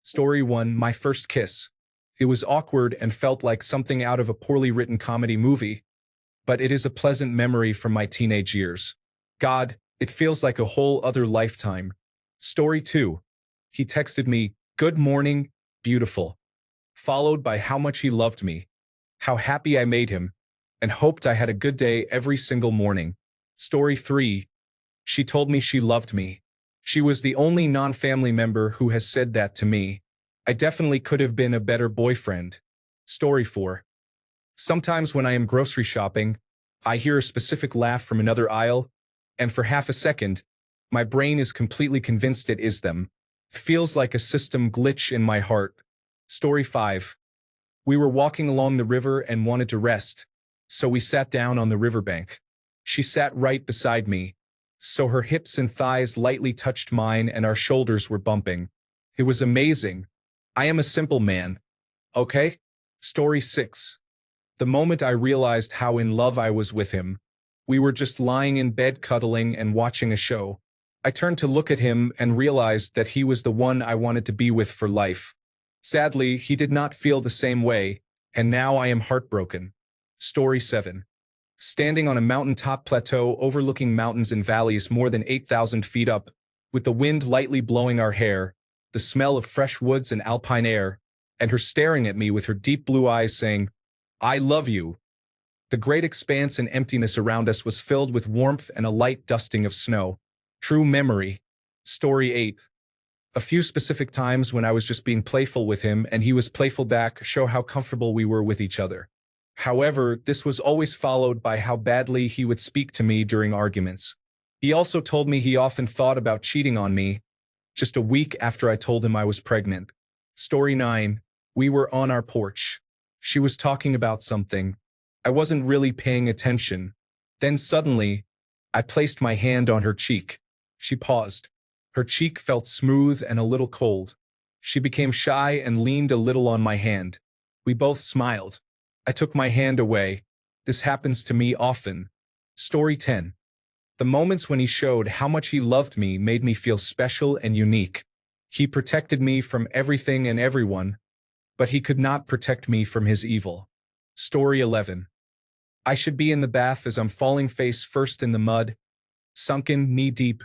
Story 1, My First Kiss. It was awkward and felt like something out of a poorly written comedy movie, but it is a pleasant memory from my teenage years. God, it feels like a whole other lifetime. Story 2. He texted me, "Good morning, beautiful," followed by how much he loved me, how happy I made him, and hoped I had a good day every single morning. Story 3. She told me she loved me. She was the only non-family member who has said that to me. I definitely could have been a better boyfriend. Story 4. Sometimes when I am grocery shopping, I hear a specific laugh from another aisle, and for half a second, my brain is completely convinced it is them. Feels like a system glitch in my heart. Story 5. We were walking along the river and wanted to rest, so we sat down on the riverbank. She sat right beside me, so her hips and thighs lightly touched mine and our shoulders were bumping. It was amazing. I am a simple man. Okay? Story 6. The moment I realized how in love I was with him, we were just lying in bed cuddling and watching a show. I turned to look at him and realized that he was the one I wanted to be with for life. Sadly, he did not feel the same way, and now I am heartbroken. Story 7. Standing on a mountaintop plateau overlooking mountains and valleys more than 8,000 feet up, with the wind lightly blowing our hair, the smell of fresh woods and alpine air, and her staring at me with her deep blue eyes saying, "I love you." The great expanse and emptiness around us was filled with warmth and a light dusting of snow. True memory. Story 8. A few specific times when I was just being playful with him and he was playful back show how comfortable we were with each other. However, this was always followed by how badly he would speak to me during arguments. He also told me he often thought about cheating on me, just a week after I told him I was pregnant. Story 9. We were on our porch. She was talking about something. I wasn't really paying attention. Then suddenly, I placed my hand on her cheek. She paused. Her cheek felt smooth and a little cold. She became shy and leaned a little on my hand. We both smiled. I took my hand away. This happens to me often. Story 10. The moments when he showed how much he loved me made me feel special and unique. He protected me from everything and everyone, but he could not protect me from his evil. Story 11. I should be in the bath as I'm falling face first in the mud, sunken knee-deep,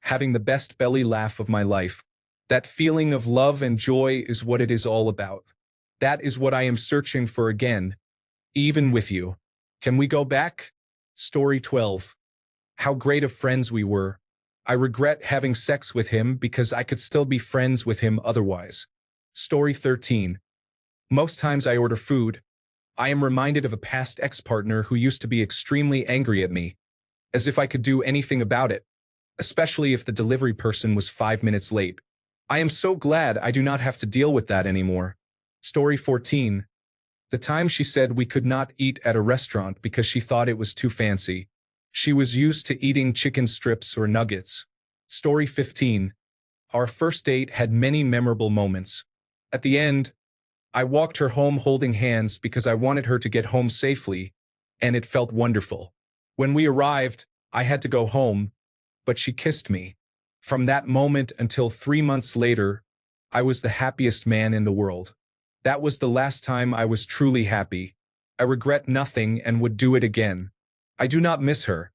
having the best belly laugh of my life. That feeling of love and joy is what it is all about. That is what I am searching for again, even with you. Can we go back? Story 12. How great of friends we were. I regret having sex with him because I could still be friends with him otherwise. Story 13. Most times I order food, I am reminded of a past ex-partner who used to be extremely angry at me, as if I could do anything about it, especially if the delivery person was 5 minutes late. I am so glad I do not have to deal with that anymore. Story 14. The time she said we could not eat at a restaurant because she thought it was too fancy. She was used to eating chicken strips or nuggets. Story 15. Our first date had many memorable moments. At the end, I walked her home holding hands because I wanted her to get home safely, and it felt wonderful. When we arrived, I had to go home, but she kissed me. From that moment until 3 months later, I was the happiest man in the world. That was the last time I was truly happy. I regret nothing and would do it again. I do not miss her,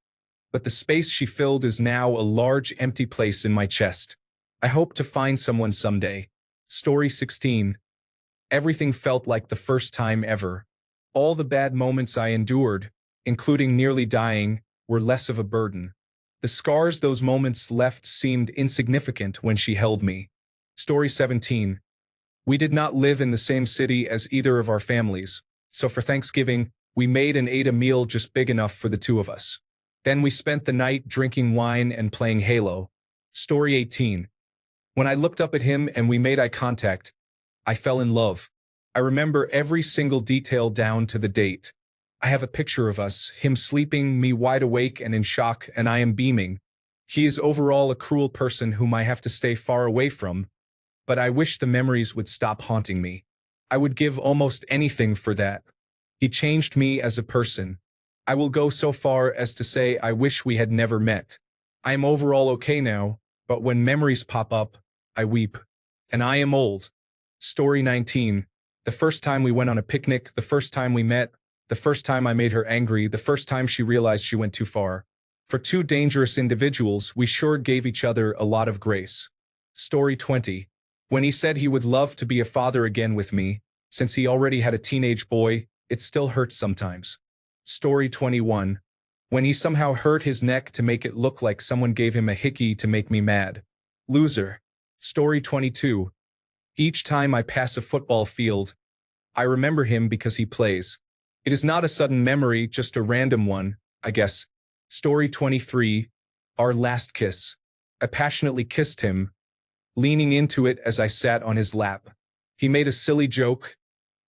but the space she filled is now a large empty place in my chest. I hope to find someone someday. Story 16. Everything felt like the first time ever. All the bad moments I endured, including nearly dying, were less of a burden. The scars those moments left seemed insignificant when she held me. Story 17. We did not live in the same city as either of our families, so for Thanksgiving, we made and ate a meal just big enough for the two of us. Then we spent the night drinking wine and playing Halo. Story 18. When I looked up at him and we made eye contact, I fell in love. I remember every single detail down to the date. I have a picture of us, him sleeping, me wide awake and in shock, and I am beaming. He is overall a cruel person whom I have to stay far away from, but I wish the memories would stop haunting me. I would give almost anything for that. He changed me as a person. I will go so far as to say I wish we had never met. I am overall okay now, but when memories pop up, I weep. And I am old. Story 19. The first time we went on a picnic, the first time we met, the first time I made her angry, the first time she realized she went too far. For two dangerous individuals, we sure gave each other a lot of grace. Story 20. When he said he would love to be a father again with me, since he already had a teenage boy, it still hurts sometimes. Story 21. When he somehow hurt his neck to make it look like someone gave him a hickey to make me mad. Loser. Story 22. Each time I pass a football field, I remember him because he plays. It is not a sudden memory, just a random one, I guess. Story 23. Our last kiss. I passionately kissed him, leaning into it as I sat on his lap. He made a silly joke,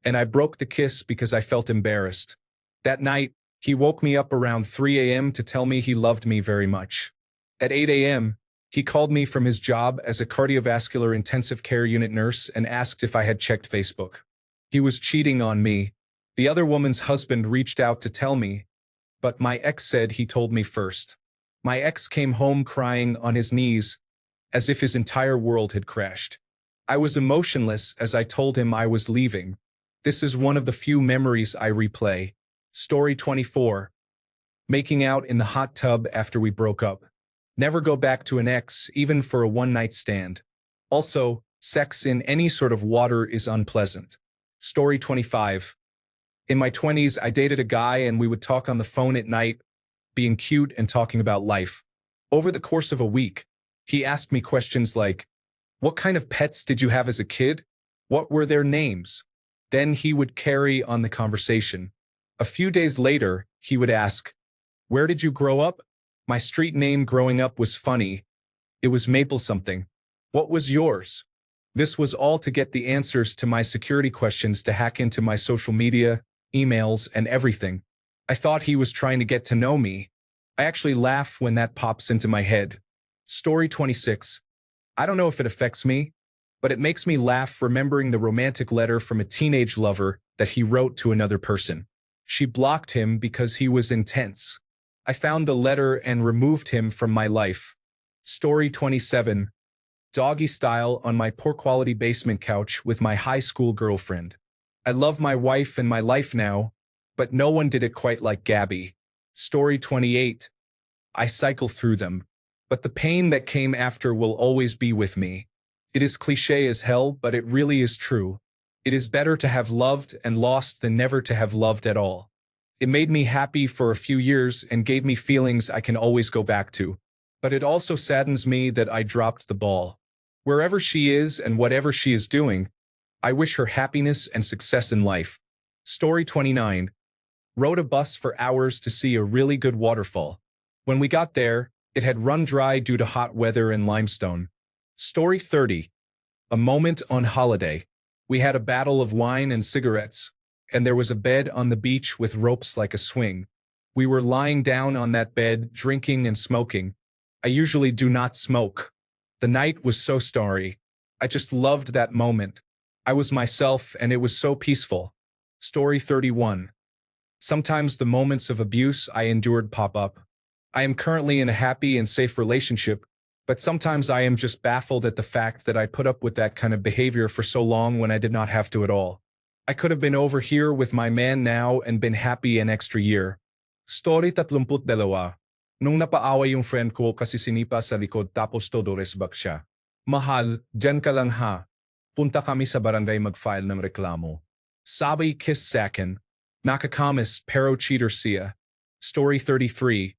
and I broke the kiss because I felt embarrassed. That night, he woke me up around 3 a.m. to tell me he loved me very much. At 8 a.m., he called me from his job as a cardiovascular intensive care unit nurse and asked if I had checked Facebook. He was cheating on me. The other woman's husband reached out to tell me, but my ex said he told me first. My ex came home crying on his knees, as if his entire world had crashed. I was emotionless as I told him I was leaving. This is one of the few memories I replay. Story 24. Making out in the hot tub after we broke up. Never go back to an ex, even for a one-night stand. Also, sex in any sort of water is unpleasant. Story 25. In my 20s, I dated a guy and we would talk on the phone at night, being cute and talking about life. Over the course of a week, he asked me questions like, what kind of pets did you have as a kid? What were their names? Then he would carry on the conversation. A few days later, he would ask, where did you grow up? My street name growing up was funny. It was Maple something. What was yours? This was all to get the answers to my security questions to hack into my social media, emails, and everything. I thought he was trying to get to know me. I actually laugh when that pops into my head. Story 26. I don't know if it affects me, but it makes me laugh remembering the romantic letter from a teenage lover that he wrote to another person. She blocked him because he was intense. I found the letter and removed him from my life. Story 27. Doggy style on my poor quality basement couch with my high school girlfriend. I love my wife and my life now, but no one did it quite like Gabby. Story 28. I cycle through them, but the pain that came after will always be with me. It is cliché as hell, but it really is true. It is better to have loved and lost than never to have loved at all. It made me happy for a few years and gave me feelings I can always go back to. But it also saddens me that I dropped the ball. Wherever she is and whatever she is doing, I wish her happiness and success in life. Story 29. Rode a bus for hours to see a really good waterfall. When we got there, it had run dry due to hot weather and limestone. Story 30. A moment on holiday. We had a battle of wine and cigarettes, and there was a bed on the beach with ropes like a swing. We were lying down on that bed, drinking and smoking. I usually do not smoke. The night was so starry. I just loved that moment. I was myself, and it was so peaceful. Story 31. Sometimes the moments of abuse I endured pop up. I am currently in a happy and safe relationship, but sometimes I am just baffled at the fact that I put up with that kind of behavior for so long when I did not have to at all. I could have been over here with my man now and been happy an extra year. Story 32. Nung napaaway yung friend ko kasi sinipa sa likod tapos todo resbak siya. Mahal, dyan ka lang ha. Punta kami sa barangay mag-file ng reklamo. Sabi kiss sakin. Nakakamis pero cheater siya. Story 33.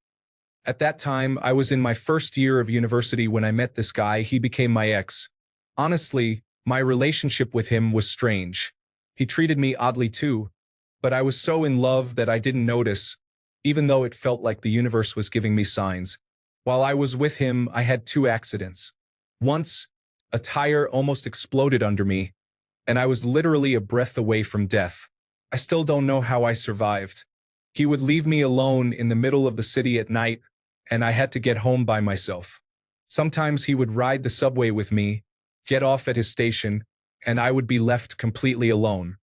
At that time, I was in my first year of university when I met this guy. He became my ex. Honestly, my relationship with him was strange. He treated me oddly too, but I was so in love that I didn't notice, even though it felt like the universe was giving me signs. While I was with him, I had two accidents. Once, a tire almost exploded under me, and I was literally a breath away from death. I still don't know how I survived. He would leave me alone in the middle of the city at night, and I had to get home by myself. Sometimes he would ride the subway with me, get off at his station, and I would be left completely alone.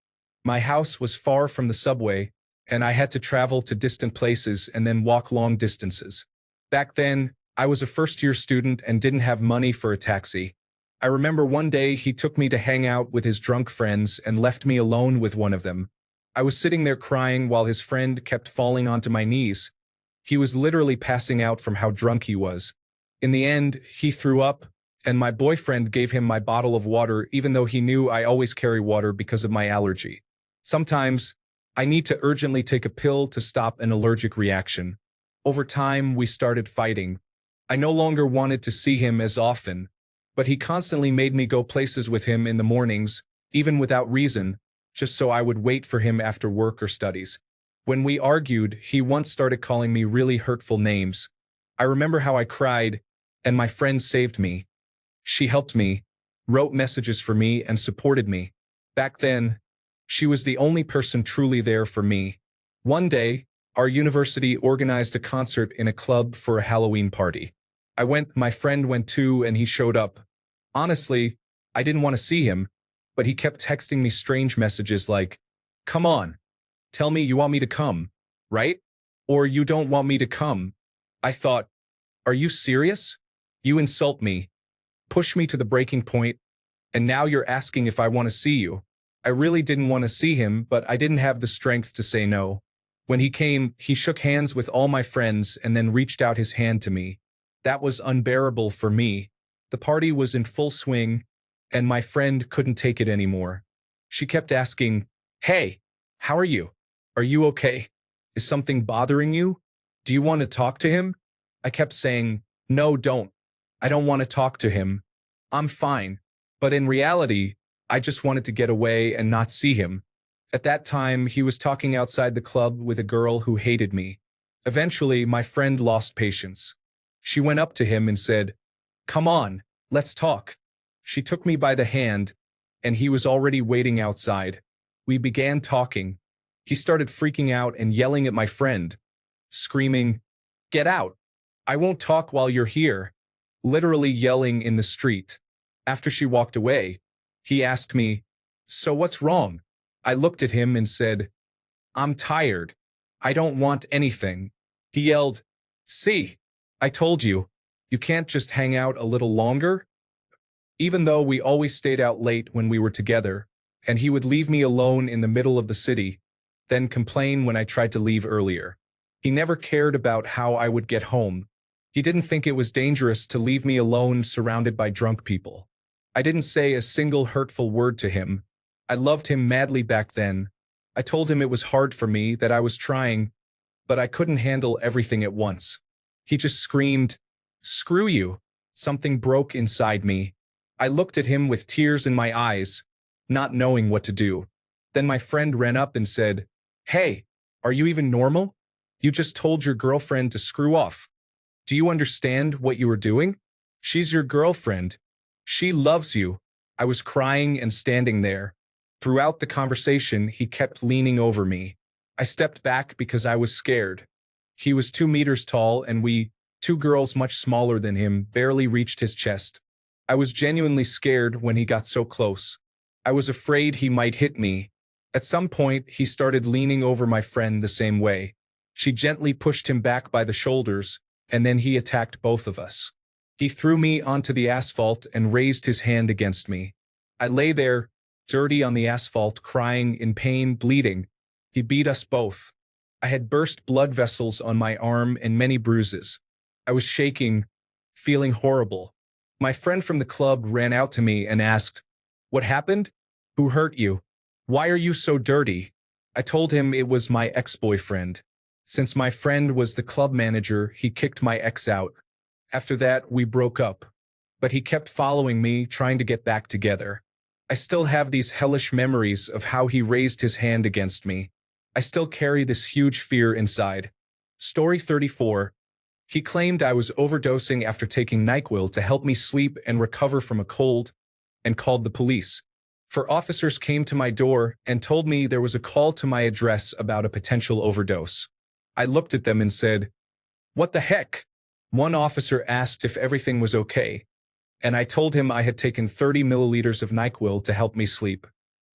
My house was far from the subway, and I had to travel to distant places and then walk long distances. Back then, I was a first-year student and didn't have money for a taxi. I remember one day he took me to hang out with his drunk friends and left me alone with one of them. I was sitting there crying while his friend kept falling onto my knees. He was literally passing out from how drunk he was. In the end, he threw up, and my boyfriend gave him my bottle of water even though he knew I always carry water because of my allergy. Sometimes, I need to urgently take a pill to stop an allergic reaction. Over time, we started fighting. I no longer wanted to see him as often, but he constantly made me go places with him in the mornings, even without reason, just so I would wait for him after work or studies. When we argued, he once started calling me really hurtful names. I remember how I cried, and my friend saved me. She helped me, wrote messages for me, and supported me. Back then, she was the only person truly there for me. One day, our university organized a concert in a club for a Halloween party. I went, my friend went too, and he showed up. Honestly, I didn't want to see him, but he kept texting me strange messages like, "Come on, tell me you want me to come, right? Or you don't want me to come." I thought, are you serious? You insult me, push me to the breaking point, and now you're asking if I want to see you. I really didn't want to see him, but I didn't have the strength to say no. When he came, he shook hands with all my friends and then reached out his hand to me. That was unbearable for me. The party was in full swing, and my friend couldn't take it anymore. She kept asking, "Hey, how are you? Are you okay? Is something bothering you? Do you want to talk to him?" I kept saying, "No, don't. I don't want to talk to him. I'm fine." But in reality, I just wanted to get away and not see him. At that time, he was talking outside the club with a girl who hated me. Eventually, my friend lost patience. She went up to him and said, "Come on, let's talk." She took me by the hand, and he was already waiting outside. We began talking. He started freaking out and yelling at my friend, screaming, "Get out! I won't talk while you're here," literally yelling in the street. After she walked away, he asked me, "So what's wrong?" I looked at him and said, "I'm tired. I don't want anything." He yelled, "See, I told you, you can't just hang out a little longer?" Even though we always stayed out late when we were together, and he would leave me alone in the middle of the city, then complain when I tried to leave earlier. He never cared about how I would get home. He didn't think it was dangerous to leave me alone surrounded by drunk people. I didn't say a single hurtful word to him. I loved him madly back then. I told him it was hard for me, that I was trying, but I couldn't handle everything at once. He just screamed, "Screw you." Something broke inside me. I looked at him with tears in my eyes, not knowing what to do. Then my friend ran up and said, "Hey, are you even normal? You just told your girlfriend to screw off. Do you understand what you were doing? She's your girlfriend. She loves you." I was crying and standing there. Throughout the conversation, he kept leaning over me. I stepped back because I was scared. He was 2 meters tall, and we, two girls much smaller than him, barely reached his chest. I was genuinely scared when he got so close. I was afraid he might hit me. At some point, he started leaning over my friend the same way. She gently pushed him back by the shoulders, and then he attacked both of us. He threw me onto the asphalt and raised his hand against me. I lay there, dirty on the asphalt, crying, in pain, bleeding. He beat us both. I had burst blood vessels on my arm and many bruises. I was shaking, feeling horrible. My friend from the club ran out to me and asked, "What happened? Who hurt you? Why are you so dirty?" I told him it was my ex-boyfriend. Since my friend was the club manager, he kicked my ex out. After that, we broke up. But he kept following me, trying to get back together. I still have these hellish memories of how he raised his hand against me. I still carry this huge fear inside. Story 34. He claimed I was overdosing after taking NyQuil to help me sleep and recover from a cold, and called the police. Four officers came to my door and told me there was a call to my address about a potential overdose. I looked at them and said, "What the heck?" One officer asked if everything was okay, and I told him I had taken 30 milliliters of NyQuil to help me sleep.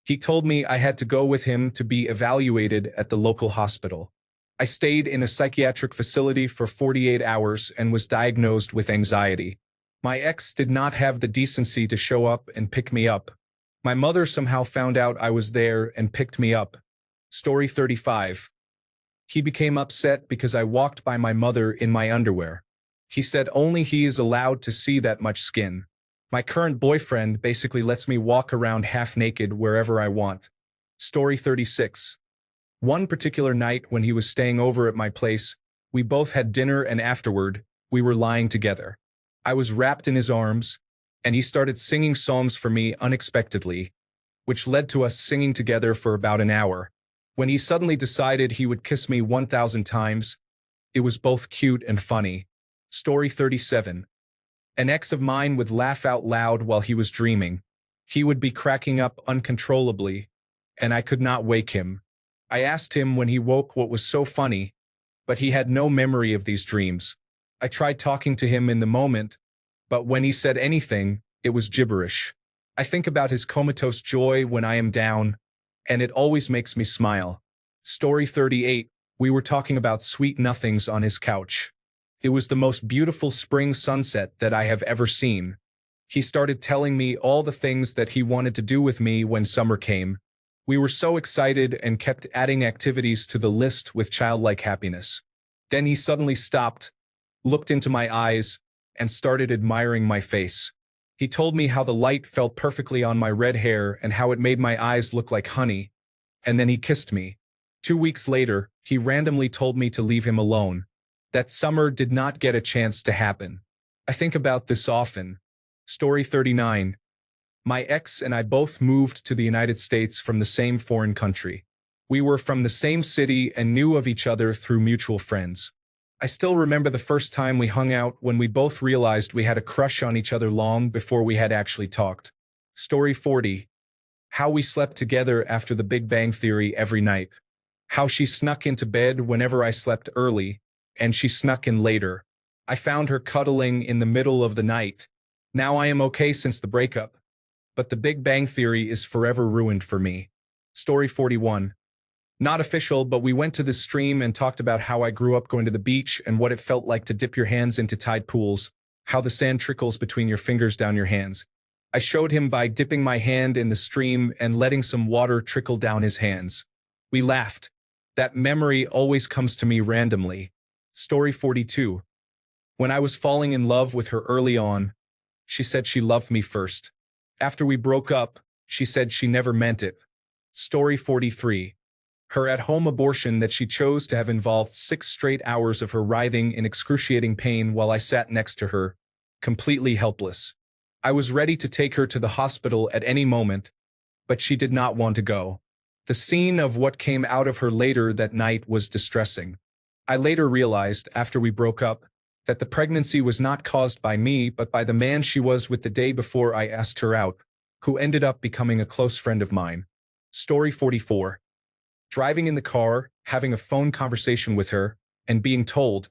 He told me I had to go with him to be evaluated at the local hospital. I stayed in a psychiatric facility for 48 hours and was diagnosed with anxiety. My ex did not have the decency to show up and pick me up. My mother somehow found out I was there and picked me up. Story 35. He became upset because I walked by my mother in my underwear. He said only he is allowed to see that much skin. My current boyfriend basically lets me walk around half naked wherever I want. Story 36. One particular night when he was staying over at my place, we both had dinner and afterward, we were lying together. I was wrapped in his arms, and he started singing songs for me unexpectedly, which led to us singing together for about an hour. When he suddenly decided he would kiss me 1,000 times, it was both cute and funny. Story 37. An ex of mine would laugh out loud while he was dreaming. He would be cracking up uncontrollably, and I could not wake him. I asked him when he woke what was so funny, but he had no memory of these dreams. I tried talking to him in the moment, but when he said anything, it was gibberish. I think about his comatose joy when I am down, and it always makes me smile. Story 38. We were talking about sweet nothings on his couch. It was the most beautiful spring sunset that I have ever seen. He started telling me all the things that he wanted to do with me when summer came. We were so excited and kept adding activities to the list with childlike happiness. Then he suddenly stopped, looked into my eyes, and started admiring my face. He told me how the light fell perfectly on my red hair and how it made my eyes look like honey, and then he kissed me. 2 weeks later, he randomly told me to leave him alone. That summer did not get a chance to happen. I think about this often. Story 39. My ex and I both moved to the United States from the same foreign country. We were from the same city and knew of each other through mutual friends. I still remember the first time we hung out when we both realized we had a crush on each other long before we had actually talked. Story 40. How we slept together after the Big Bang Theory every night. How she snuck into bed whenever I slept early, and she snuck in later. I found her cuddling in the middle of the night. Now I am okay since the breakup, but the Big Bang Theory is forever ruined for me. Story 41. Not official, but we went to the stream and talked about how I grew up going to the beach and what it felt like to dip your hands into tide pools, how the sand trickles between your fingers down your hands. I showed him by dipping my hand in the stream and letting some water trickle down his hands. We laughed. That memory always comes to me randomly. Story 42. When I was falling in love with her early on, she said she loved me first. After we broke up, she said she never meant it. Story 43. Her at-home abortion that she chose to have involved 6 straight hours of her writhing in excruciating pain while I sat next to her, completely helpless. I was ready to take her to the hospital at any moment, but she did not want to go. The scene of what came out of her later that night was distressing. I later realized, after we broke up, that the pregnancy was not caused by me but by the man she was with the day before I asked her out, who ended up becoming a close friend of mine. Story 44. Driving in the car, having a phone conversation with her, and being told,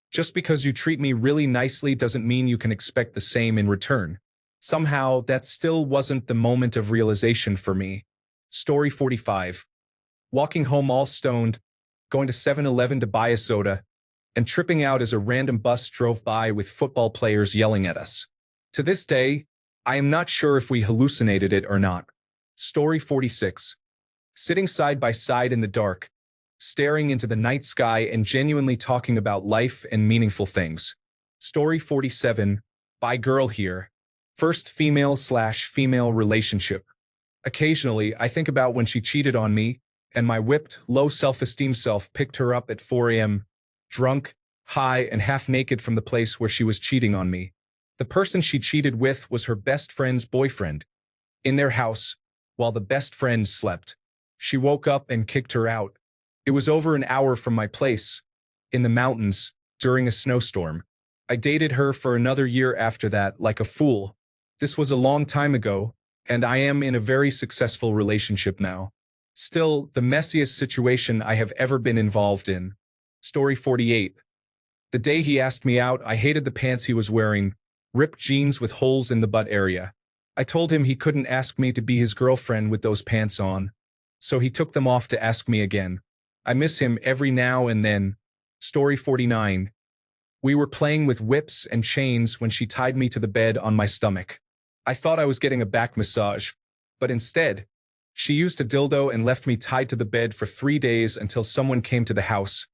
just because you treat me really nicely doesn't mean you can expect the same in return. Somehow, that still wasn't the moment of realization for me. Story 45. Walking home all stoned, going to 7-Eleven to buy a soda, and tripping out as a random bus drove by with football players yelling at us. To this day, I am not sure if we hallucinated it or not. Story 46. Sitting side by side in the dark, staring into the night sky and genuinely talking about life and meaningful things. Story 47. By girl here. First female/female relationship. Occasionally, I think about when she cheated on me, and my whipped, low self-esteem self picked her up at 4 a.m., drunk, high, and half-naked from the place where she was cheating on me. The person she cheated with was her best friend's boyfriend. In their house, while the best friend slept. She woke up and kicked her out. It was over an hour from my place, in the mountains, during a snowstorm. I dated her for another year after that, like a fool. This was a long time ago, and I am in a very successful relationship now. Still, the messiest situation I have ever been involved in. Story 48. The day he asked me out, I hated the pants he was wearing, ripped jeans with holes in the butt area. I told him he couldn't ask me to be his girlfriend with those pants on, so he took them off to ask me again. I miss him every now and then. Story 49. We were playing with whips and chains when she tied me to the bed on my stomach. I thought I was getting a back massage, but instead, she used a dildo and left me tied to the bed for 3 days until someone came to the house,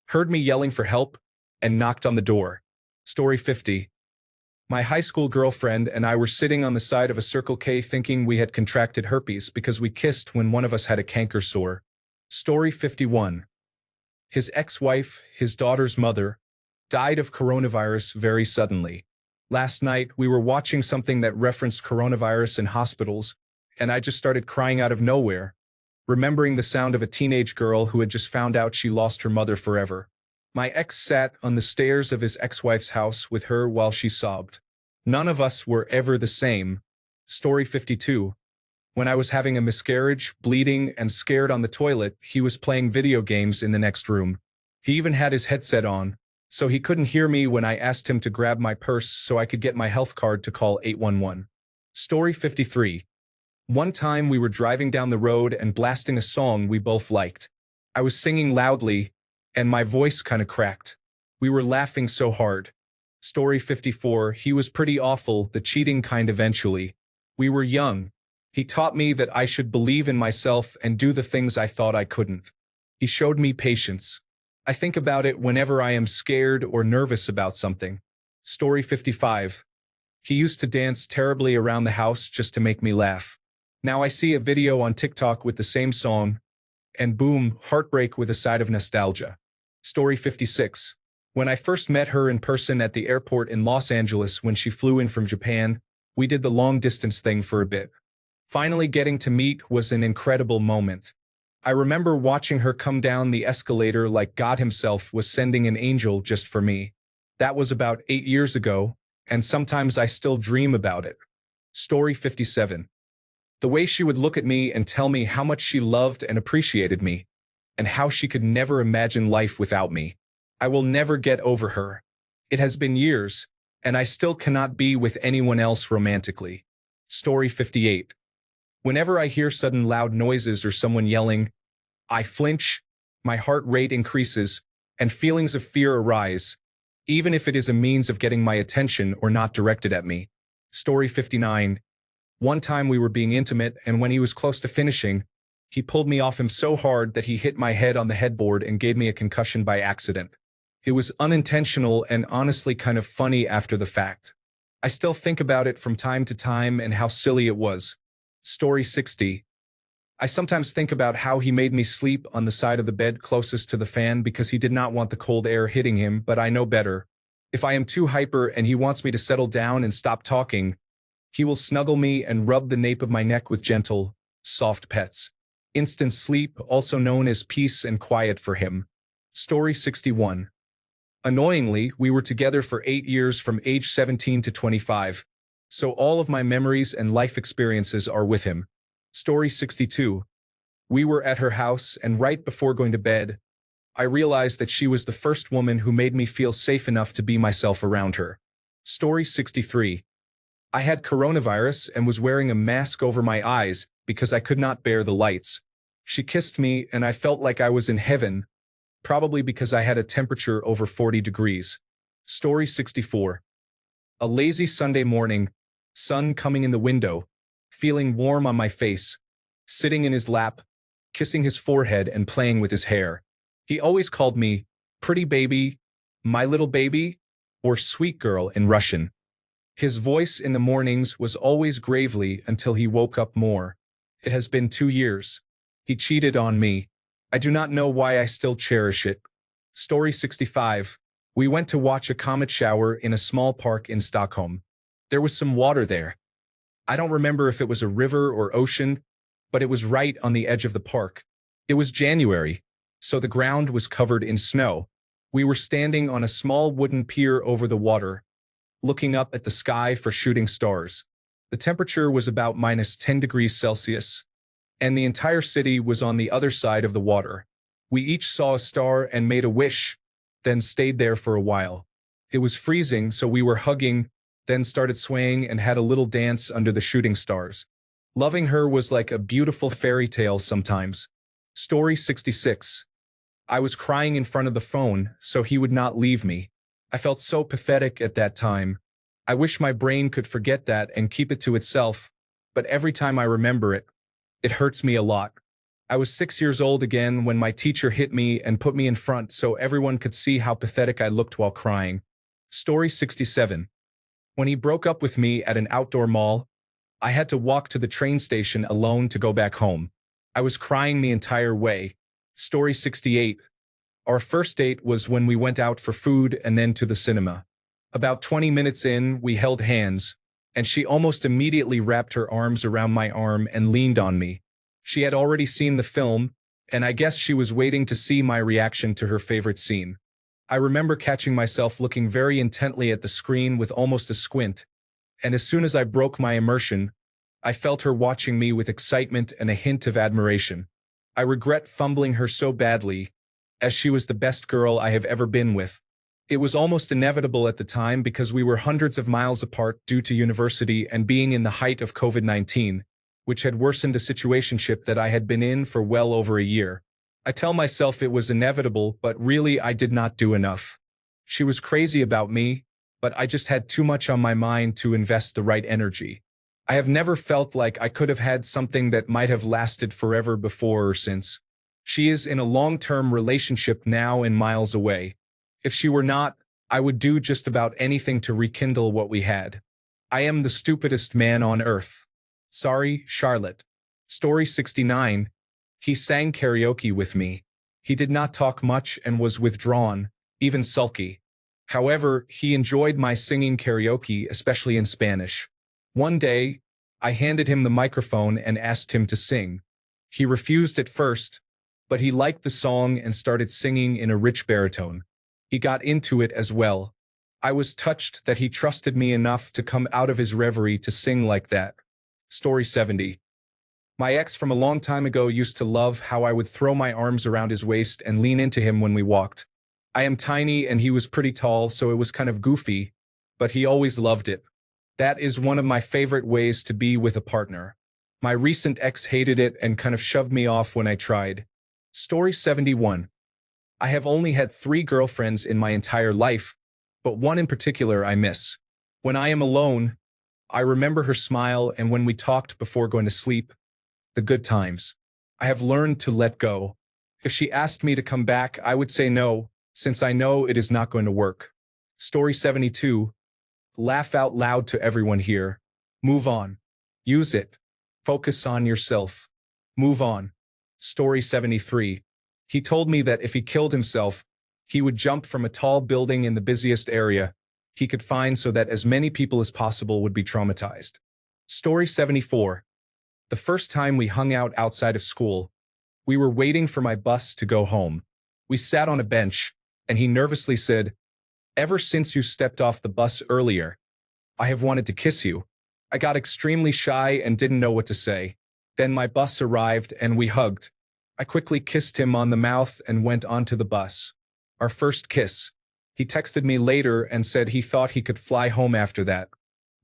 heard me yelling for help, and knocked on the door. Story 50. My high school girlfriend and I were sitting on the side of a Circle K thinking we had contracted herpes because we kissed when one of us had a canker sore. Story 51. His ex-wife, his daughter's mother, died of coronavirus very suddenly. Last night, we were watching something that referenced coronavirus in hospitals, and I just started crying out of nowhere, remembering the sound of a teenage girl who had just found out she lost her mother forever. My ex sat on the stairs of his ex-wife's house with her while she sobbed. None of us were ever the same. Story 52. When I was having a miscarriage, bleeding, and scared on the toilet, he was playing video games in the next room. He even had his headset on, so he couldn't hear me when I asked him to grab my purse so I could get my health card to call 811. Story 53. One time we were driving down the road and blasting a song we both liked. I was singing loudly, and my voice kinda cracked. We were laughing so hard. Story 54. He was pretty awful, the cheating kind eventually. We were young. He taught me that I should believe in myself and do the things I thought I couldn't. He showed me patience. I think about it whenever I am scared or nervous about something. Story 55. He used to dance terribly around the house just to make me laugh. Now I see a video on TikTok with the same song, and boom, heartbreak with a side of nostalgia. Story 56. When I first met her in person at the airport in Los Angeles when she flew in from Japan, we did the long-distance thing for a bit. Finally getting to meet was an incredible moment. I remember watching her come down the escalator like God himself was sending an angel just for me. That was about 8 years ago, and sometimes I still dream about it. Story 57. The way she would look at me and tell me how much she loved and appreciated me, and how she could never imagine life without me. I will never get over her. It has been years, and I still cannot be with anyone else romantically. Story 58. Whenever I hear sudden loud noises or someone yelling, I flinch, my heart rate increases, and feelings of fear arise, even if it is a means of getting my attention or not directed at me. Story 59. One time we were being intimate, and when he was close to finishing, he pulled me off him so hard that he hit my head on the headboard and gave me a concussion by accident. It was unintentional and honestly kind of funny after the fact. I still think about it from time to time and how silly it was. Story 60. I sometimes think about how he made me sleep on the side of the bed closest to the fan because he did not want the cold air hitting him, but I know better. If I am too hyper and he wants me to settle down and stop talking, he will snuggle me and rub the nape of my neck with gentle, soft pets. Instant sleep, also known as peace and quiet for him. Story 61. Annoyingly, we were together for 8 years from age 17 to 25, so all of my memories and life experiences are with him. Story 62. We were at her house, and right before going to bed, I realized that she was the first woman who made me feel safe enough to be myself around her. Story 63. I had coronavirus and was wearing a mask over my eyes because I could not bear the lights. She kissed me, and I felt like I was in heaven, probably because I had a temperature over 40 degrees. Story 64. A lazy Sunday morning, sun coming in the window, feeling warm on my face, sitting in his lap, kissing his forehead and playing with his hair. He always called me pretty baby, my little baby, or sweet girl in Russian. His voice in the mornings was always gravely until he woke up more. It has been 2 years. He cheated on me. I do not know why I still cherish it. Story 65. We went to watch a comet shower in a small park in Stockholm. There was some water there. I don't remember if it was a river or ocean, but it was right on the edge of the park. It was January, so the ground was covered in snow. We were standing on a small wooden pier over the water, looking up at the sky for shooting stars. The temperature was about -10 degrees Celsius, and the entire city was on the other side of the water. We each saw a star and made a wish, then stayed there for a while. It was freezing, so we were hugging, then started swaying and had a little dance under the shooting stars. Loving her was like a beautiful fairy tale sometimes. Story 66. I was crying in front of the phone, so he would not leave me. I felt so pathetic at that time. I wish my brain could forget that and keep it to itself, but every time I remember it, it hurts me a lot. I was 6 years old again when my teacher hit me and put me in front so everyone could see how pathetic I looked while crying. Story 67. When he broke up with me at an outdoor mall, I had to walk to the train station alone to go back home. I was crying the entire way. Story 68. Our first date was when we went out for food and then to the cinema. About 20 minutes in, we held hands, and she almost immediately wrapped her arms around my arm and leaned on me. She had already seen the film, and I guess she was waiting to see my reaction to her favorite scene. I remember catching myself looking very intently at the screen with almost a squint, and as soon as I broke my immersion, I felt her watching me with excitement and a hint of admiration. I regret fumbling her so badly, as she was the best girl I have ever been with. It was almost inevitable at the time because we were hundreds of miles apart due to university and being in the height of COVID-19, which had worsened a situationship that I had been in for well over a year. I tell myself it was inevitable, but really I did not do enough. She was crazy about me, but I just had too much on my mind to invest the right energy. I have never felt like I could have had something that might have lasted forever before or since. She is in a long-term relationship now and miles away. If she were not, I would do just about anything to rekindle what we had. I am the stupidest man on earth. Sorry, Charlotte. Story 69. He sang karaoke with me. He did not talk much and was withdrawn, even sulky. However, he enjoyed my singing karaoke, especially in Spanish. One day, I handed him the microphone and asked him to sing. He refused at first, but he liked the song and started singing in a rich baritone. He got into it as well. I was touched that he trusted me enough to come out of his reverie to sing like that. Story 70. My ex from a long time ago used to love how I would throw my arms around his waist and lean into him when we walked. I am tiny and he was pretty tall, so it was kind of goofy, but he always loved it. That is one of my favorite ways to be with a partner. My recent ex hated it and kind of shoved me off when I tried. Story 71. I have only had 3 girlfriends in my entire life, but one in particular I miss. When I am alone, I remember her smile, and when we talked before going to sleep, the good times. I have learned to let go. If she asked me to come back, I would say no, since I know it is not going to work. Story 72. Laugh out loud to everyone here. Move on. Use it. Focus on yourself. Move on. Story 73. He told me that if he killed himself, he would jump from a tall building in the busiest area he could find so that as many people as possible would be traumatized. Story 74. The first time we hung out outside of school, we were waiting for my bus to go home. We sat on a bench, and he nervously said, "Ever since you stepped off the bus earlier, I have wanted to kiss you." I got extremely shy and didn't know what to say. Then my bus arrived and we hugged. I quickly kissed him on the mouth and went onto the bus. Our first kiss. He texted me later and said he thought he could fly home after that.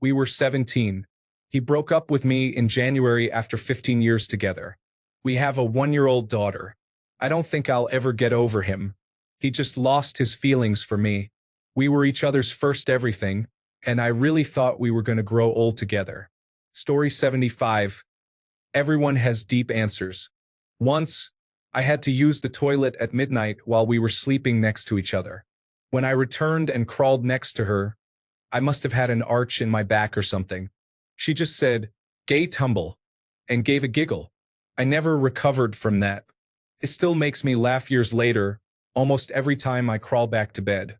We were 17. He broke up with me in January after 15 years together. We have a 1-year-old daughter. I don't think I'll ever get over him. He just lost his feelings for me. We were each other's first everything, and I really thought we were going to grow old together. Story 75. Everyone has deep answers. Once, I had to use the toilet at midnight while we were sleeping next to each other. When I returned and crawled next to her, I must have had an arch in my back or something. She just said, "Gay tumble," and gave a giggle. I never recovered from that. It still makes me laugh years later, almost every time I crawl back to bed.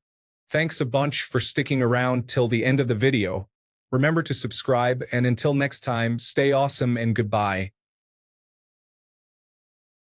Thanks a bunch for sticking around till the end of the video. Remember to subscribe, and until next time, stay awesome and goodbye.